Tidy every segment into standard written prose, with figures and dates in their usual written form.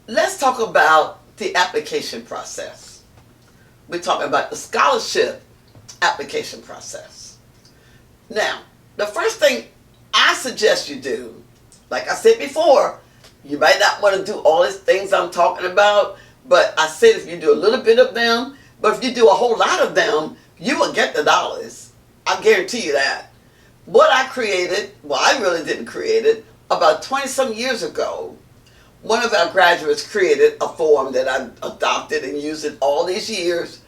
let's talk about the application process. We're talking about the scholarship application process. Now, the first thing I suggest you do, like I said before, you might not want to do all these things I'm talking about, but I said if you do a little bit of them, but if you do a whole lot of them, you will get the dollars. I guarantee you that. What I created, well, I really didn't create it, about 20 some years ago, one of our graduates created a form that I adopted and used it all these years,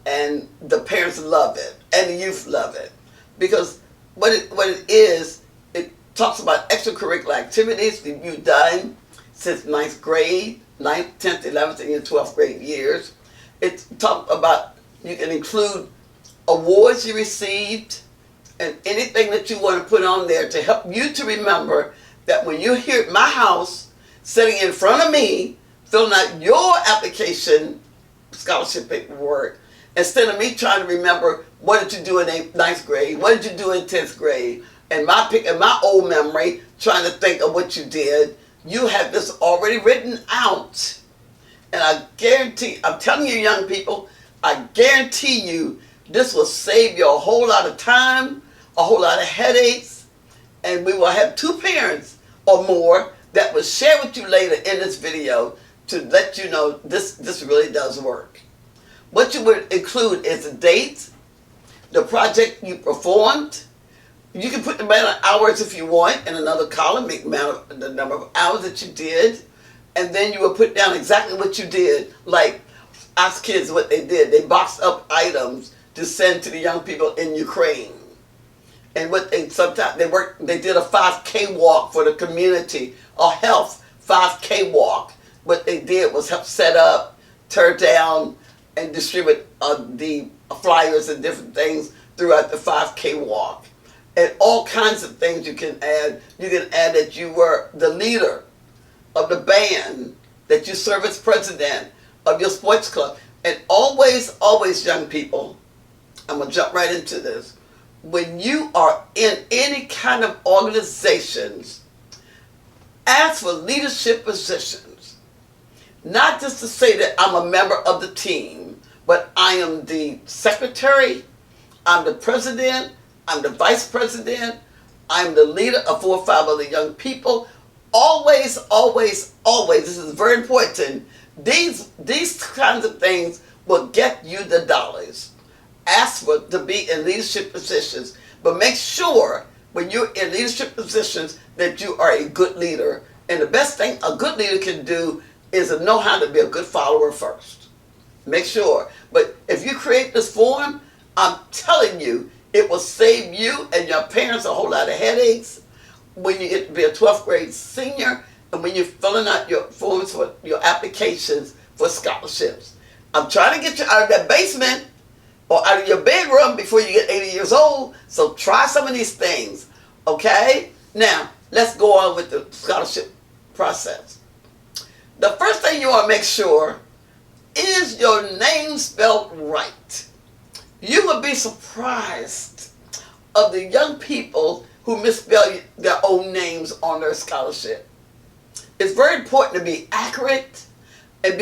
and the parents love it, and the youth love it. Because what it is, it talks about extracurricular activities that you've done since ninth grade, 9th, 10th, 11th, and your 12th grade years. It talks about, you can include awards you received, and anything that you want to put on there to help you to remember that when you're here at my house, sitting in front of me, filling out your application scholarship paperwork, instead of me trying to remember what did you do in ninth grade, what did you do in 10th grade, and my old memory, trying to think of what you did, you have this already written out. And I guarantee, I'm telling you young people, I guarantee you this will save you a whole lot of time, a whole lot of headaches, and we will have two parents or more that will share with you later in this video to let you know this really does work. What you would include is the date, the project you performed. You can put the amount of hours if you want in another column, the number of hours that you did, and then you will put down exactly what you did. Like, ask kids what they did. They boxed up items to send to the young people in Ukraine. And what they did a 5K walk for the community, a health 5K walk. What they did was help set up, tear down, and distribute the flyers and different things throughout the 5K walk. And all kinds of things you can add. You can add that you were the leader of the band, that you serve as president of your sports club. And always, always, young people, I'm going to jump right into this. When you are in any kind of organizations, ask for leadership positions. Not just to say that I'm a member of the team, but I am the secretary, I'm the president, I'm the vice president, I'm the leader of 4 or 5 other young people. Always, always, always, this is very important, these kinds of things will get you the dollars. Ask for to be in leadership positions, but make sure when you're in leadership positions that you are a good leader. And the best thing a good leader can do is to know how to be a good follower first. Make sure. But if you create this form, I'm telling you, it will save you and your parents a whole lot of headaches when you get to be a 12th grade senior and when you're filling out your forms for your applications for scholarships. I'm trying to get you out of that basement or out of your bedroom before you get 80 years old. So try some of these things, okay? Now, let's go on with the scholarship process. The first thing you want to make sure is your name spelled right. You will be surprised of the young people who misspell their own names on their scholarship. It's very important to be accurate, and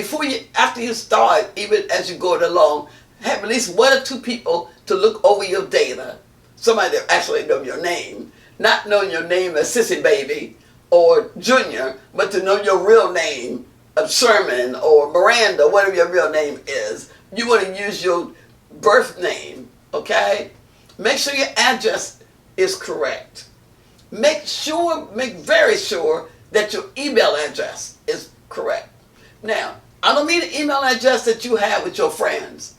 after you start, even as you go along, have at least 1 or 2 people to look over your data. Somebody that actually know your name. Not knowing your name as Sissy Baby or Junior, but to know your real name of Sherman or Miranda, whatever your real name is. You want to use your birth name, okay? Make sure your address is correct. Make very sure that your email address is correct. Now, I don't mean the email address that you have with your friends.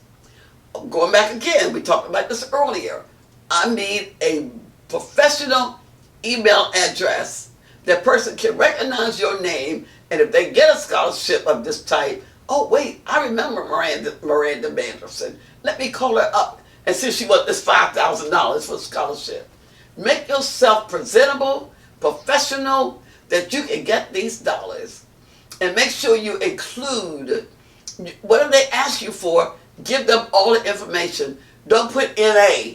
Going back again, we talked about this earlier. I need a professional email address. That person can recognize your name, and if they get a scholarship of this type, oh wait, I remember Miranda Manderson. Let me call her up and see if she wants this $5,000 for a scholarship. Make yourself presentable, professional, that you can get these dollars. And make sure you include, whatever they ask you for, give them all the information. Don't put NA.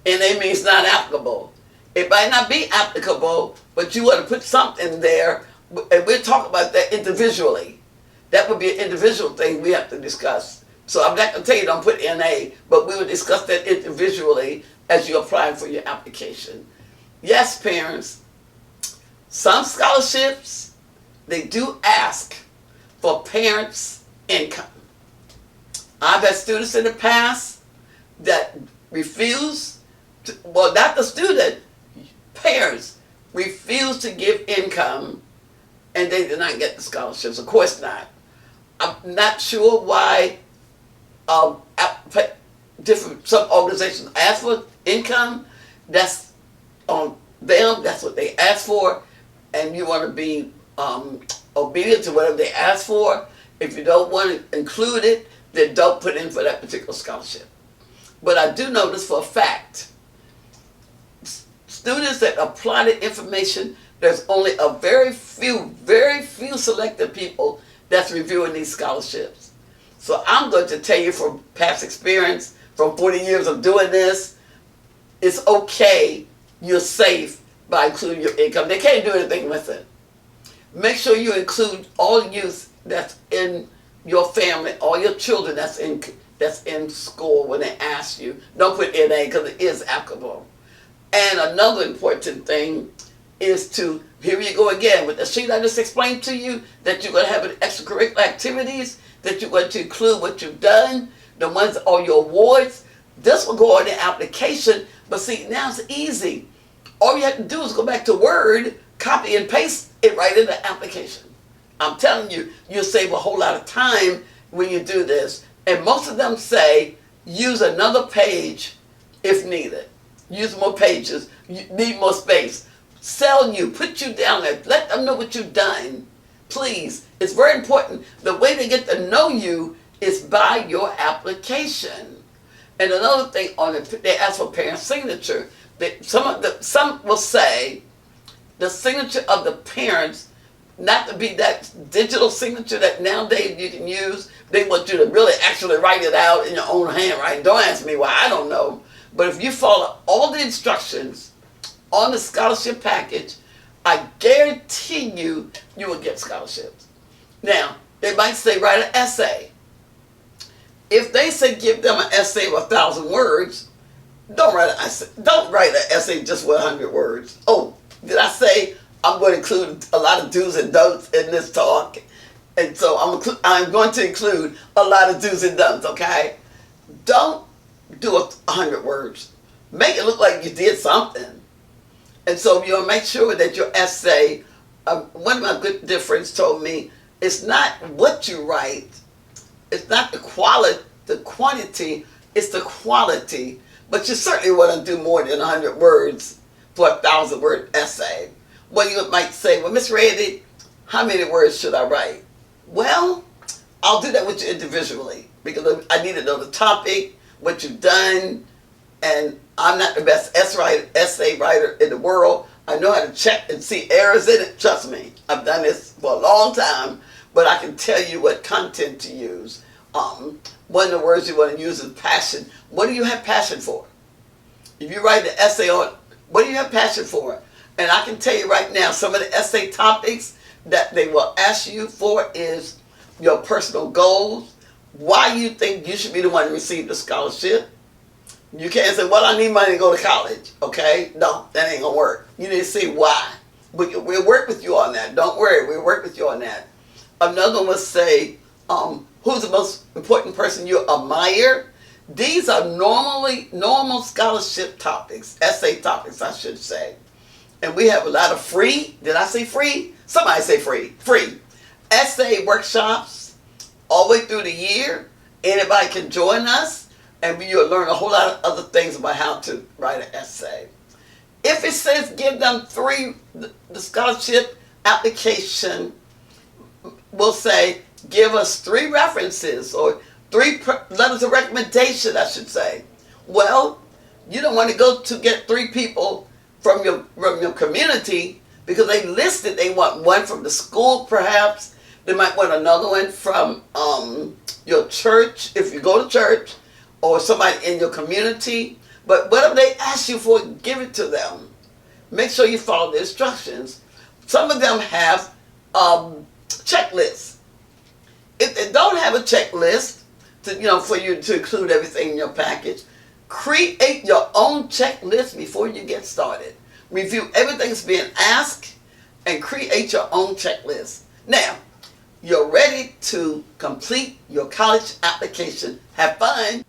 NA means not applicable. It might not be applicable, but you want to put something there, and we'll talk about that individually. That would be an individual thing we have to discuss. So I'm not going to tell you don't put NA, but we will discuss that individually as you apply for your application. Yes, parents, some scholarships, they do ask for parents' income. I've had students in the past that refuse to, well, not the student, parents refuse to give income and they did not get the scholarships. Of course not. I'm not sure why some organizations ask for income. That's on them. That's what they ask for, and you want to be obedient to whatever they ask for. If you don't want to include it, then don't put in for that particular scholarship. But I do know this for a fact. Students that apply the information, there's only a very few selected people that's reviewing these scholarships. So I'm going to tell you from past experience, from 40 years of doing this, it's okay, you're safe by including your income. They can't do anything with it. Make sure you include all youth that's in your family, all your children that's in school when they ask you. Don't put NA because it is applicable. And another important thing is to, here you go again, with the sheet I just explained to you, that you're going to have extracurricular activities, that you're going to include what you've done, the ones on your awards. This will go on the application, but see, now it's easy. All you have to do is go back to Word, copy and paste it right in the application. I'm telling you, you'll save a whole lot of time when you do this. And most of them say, use another page if needed. Use more pages. You need more space. Sell you. Put you down there. Let them know what you've done. Please. It's very important. The way they get to know you is by your application. And another thing on it, they ask for parent signature. Some will say the signature of the parents, not to be that digital signature that nowadays you can use. They want you to really actually write it out in your own handwriting. Don't ask me why. I don't know. But if you follow all the instructions on the scholarship package, I guarantee you, you will get scholarships. Now, they might say write an essay. If they say give them an essay of 1,000 words, don't write an essay. Don't write an essay just with 100 words. Oh, did I say I'm going to include a lot of do's and don'ts in this talk? And so I'm going to include a lot of do's and don'ts, okay? Don't do 100 words. Make it look like you did something. And so you'll make sure that your essay, one of my good dear friends told me, it's not what you write, it's not the quantity, it's the quality. But you certainly want to do more than 100 words for a 1,000-word essay. Well, you might say, well, Miss Randy, how many words should I write? Well, I'll do that with you individually because I need to know the topic, what you've done, and I'm not the best essay writer in the world. I know how to check and see errors in it. Trust me, I've done this for a long time, but I can tell you what content to use. One of the words you want to use is passion. What do you have passion for? If you write an essay on, what do you have passion for? And I can tell you right now, some of the essay topics that they will ask you for is your personal goals, why you think you should be the one to receive the scholarship. You can't say, well, I need money to go to college, okay? No, that ain't gonna work. You need to say why. We'll work with you on that. Don't worry, we'll work with you on that. Another one will say, who's the most important person you admire? These are normal scholarship topics, essay topics, I should say. And we have a lot of free, did I say free? Somebody say free. Free. Essay workshops all the way through the year. Anybody can join us and you'll learn a whole lot of other things about how to write an essay. If it says give them the scholarship application will say give us 3 references or 3 letters of recommendation, I should say. Well, you don't want to go to get 3 people from your community because they listed they want one from the school perhaps. They might want another one from your church if you go to church or somebody in your community. But whatever they ask you for, give it to them. Make sure you follow the instructions. Some of them have checklists. don't have a checklist for you to include everything in your package, create your own checklist before you get started. Review everything that's being asked and create your own checklist. Now, you're ready to complete your college application. Have fun.